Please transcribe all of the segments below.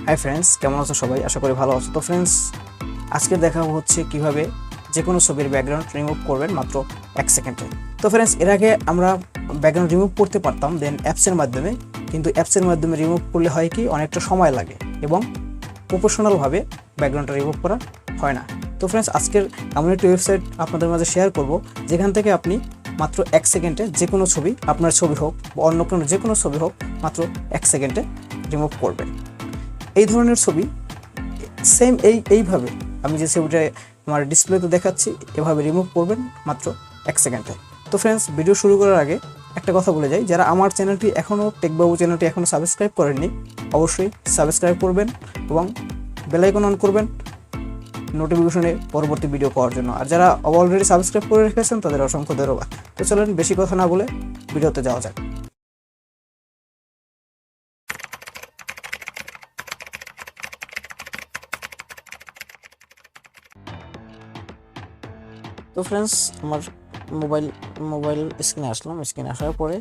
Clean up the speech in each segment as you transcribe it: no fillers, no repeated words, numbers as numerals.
Hi friends, কেমন আছো সবাই? আশা করি ভালো আছো। তো ফ্রেন্ডস, আজকে দেখাবো হচ্ছে কিভাবে যে কোনো ছবির ব্যাকগ্রাউন্ড রিমুভ করবেন মাত্র 1 সেকেন্ডে। তো ফ্রেন্ডস, এর আগে আমরা ব্যাকগ্রাউন্ড রিমুভ করতে পারতাম দেন অ্যাপসের মাধ্যমে, কিন্তু অ্যাপসের মাধ্যমে রিমুভ করলে হয় কি অনেকটা সময় লাগে এবং প্রফেশনালভাবে ব্যাকগ্রাউন্ডটা রিমুভ করা হয় না। তো ফ্রেন্ডস, আজকের এমন একটি ওয়েবসাইট আপনাদের মাঝে শেয়ার করব যেখান থেকে আপনি মাত্র 1 সেকেন্ডে যে কোনো ছবি, আপনার ছবি হোক বা অন্য কোনো যে কোনো ছবি হোক, মাত্র 1 সেকেন্ডে রিমুভ করবেন। এই ধরনের ছবি সেম এইভাবে আমি যে ছবিটা আমার ডিসপ্লেতে দেখাচ্ছি এভাবে রিমুভ করবেন মাত্র 1 সেকেন্ডে। তো ফ্রেন্ডস, ভিডিও শুরু করার আগে একটা কথা বলে যাই, যারা আমার চ্যানেলটি এখনও টেকবাবু চ্যানেলটি এখনও সাবস্ক্রাইব করেননি, অবশ্যই সাবস্ক্রাইব করবেন এবং বেল আইকন অন করবেন নোটিফিকেশনে পরবর্তী ভিডিও পাওয়ার জন্য। আর যারা অলরেডি সাবস্ক্রাইব করে রেখেছেন তাদের অসংখ্য ধন্যবাদ। তো চলেন বেশি কথা না বলে ভিডিওতে যাওয়া যাক। তো ফ্রেন্ডস, আমার মোবাইল স্ক্রিনে আসলাম। স্ক্রিনে আসার পরে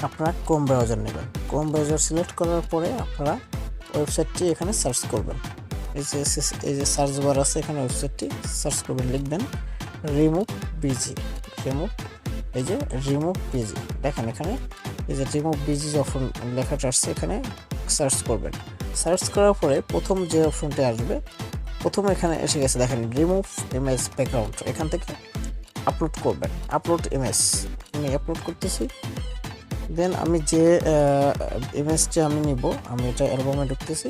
আপনারা ক্রোম ব্রাউজার নেবেন। ক্রোম ব্রাউজার সিলেক্ট করার পরে আপনারা ওয়েবসাইটটি এখানে সার্চ করবেন। এই যে সার্চ বার আছে, এখানে ওয়েবসাইটটি সার্চ করবেন, লিখবেন রিমুভ বিজি। রিমুভ বিজি দেখেন, এখানে এই যে রিমুভ বিজি যখন লেখাটা আসছে এখানে সার্চ করবেন। সার্চ করার পরে প্রথম যে অপশনটি আসবে, প্রথমে এখানে এসে গেছে দেখেন রিমুভ ইমেজ ব্যাকগ্রাউন্ড। এখান থেকে আপলোড করবেন, আপলোড ইমেজ। আমি আপলোড করতেছি। দেন আমি যে ইমেজটি আমি নিব, আমি এটা অ্যালবামে ঢুকতেছি।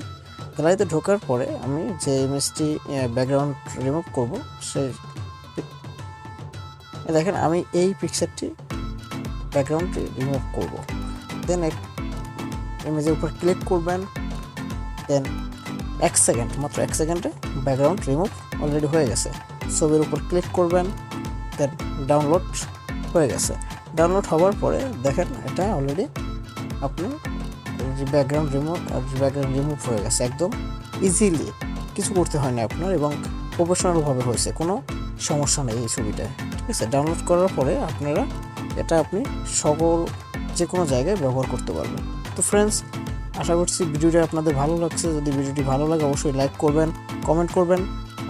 গ্যালারিতে ঢোকার পরে আমি যে ইমেজটি ব্যাকগ্রাউন্ড রিমুভ করব সেই দেখেন আমি এই পিকচারটি ব্যাকগ্রাউন্ড রিমুভ করব। দেন ইমেজের উপর ক্লিক করবেন। দেন 1 সেকেন্ড, মাত্র 1 সেকেন্ডে ব্যাকগ্রাউন্ড রিমুভ অলরেডি হয়ে গেছে। ছবির উপর ক্লিক করবেন, দেন ডাউনলোড হয়ে গেছে। ডাউনলোড হওয়ার পরে দেখেন এটা অলরেডি আপনার ব্যাকগ্রাউন্ড রিমুভ হয়ে গেছে একদম ইজিলি, কিছু করতে হয় না আপনার এবং প্রফেশনালভাবে হয়েছে, কোনো সমস্যা নেই এই ছবিটায়। ঠিক আছে, ডাউনলোড করার পরে আপনারা এটা আপনি যে কোনো জায়গায় ব্যবহার করতে পারবেন। তো ফ্রেন্ডস, আশা করছি ভিডিওটা আপনাদের ভালো লাগছে। যদি ভিডিওটি ভালো লাগে অবশ্যই লাইক করবেন, কমেন্ট করবেন,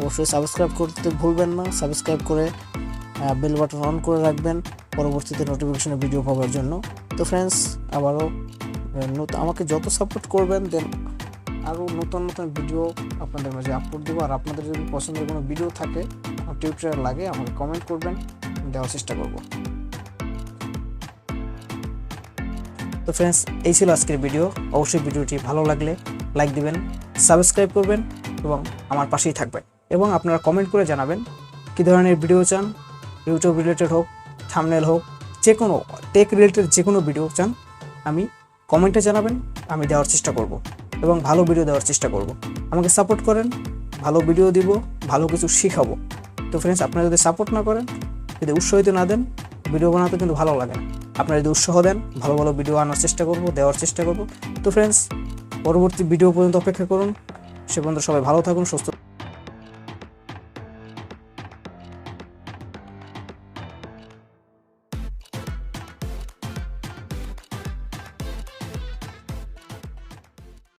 অবশ্যই সাবস্ক্রাইব করতে ভুলবেন না। সাবস্ক্রাইব করে বেল বাটন অন করে রাখবেন পরবর্তীতে নোটিফিকেশনে ভিডিও পাওয়ার জন্য। তো ফ্রেন্ডস, আবারও আমাকে যত সাপোর্ট করবেন দেন আরও নতুন ভিডিও আপনাদের মাঝে আপলোড দেবো। আর আপনাদের যদি পছন্দের কোনো ভিডিও থাকে, টিউটোরিয়াল লাগে, আমাকে কমেন্ট করবেন, দেওয়ার চেষ্টা করব। তো ফ্রেন্ডস, এই ছিল আজকের ভিডিও। অবশ্যই ভিডিওটি ভালো লাগলে লাইক দিবেন, সাবস্ক্রাইব করবেন এবং আমার পাশেই থাকবেন। এবং আপনারা কমেন্ট করে জানাবেন কী ধরনের ভিডিও চান, ইউটিউব রিলেটেড হোক, থাম্বনেল হোক, যে কোনো টেক রিলেটেড যে কোনো ভিডিও চান, আমি কমেন্টে জানাবেন, আমি দেওয়ার চেষ্টা করব এবং ভালো ভিডিও দেওয়ার চেষ্টা করব। আমাকে সাপোর্ট করেন, ভালো ভিডিও দিব, ভালো কিছু শিখাবো। তো ফ্রেন্ডস, আপনারা যদি সাপোর্ট না করেন, যদি উৎসাহিত না দেন, ভিডিও বানাতে কিন্তু ভালো লাগে না। আপনারা যদি উৎসাহ দেন, ভালো ভালো ভিডিও আনার চেষ্টা করব, দেওয়ার চেষ্টা করব। তো ফ্রেন্ডস, পরবর্তী ভিডিও পর্যন্ত অপেক্ষা করুন। সে পর্যন্ত সবাই ভালো থাকুন, সুস্থ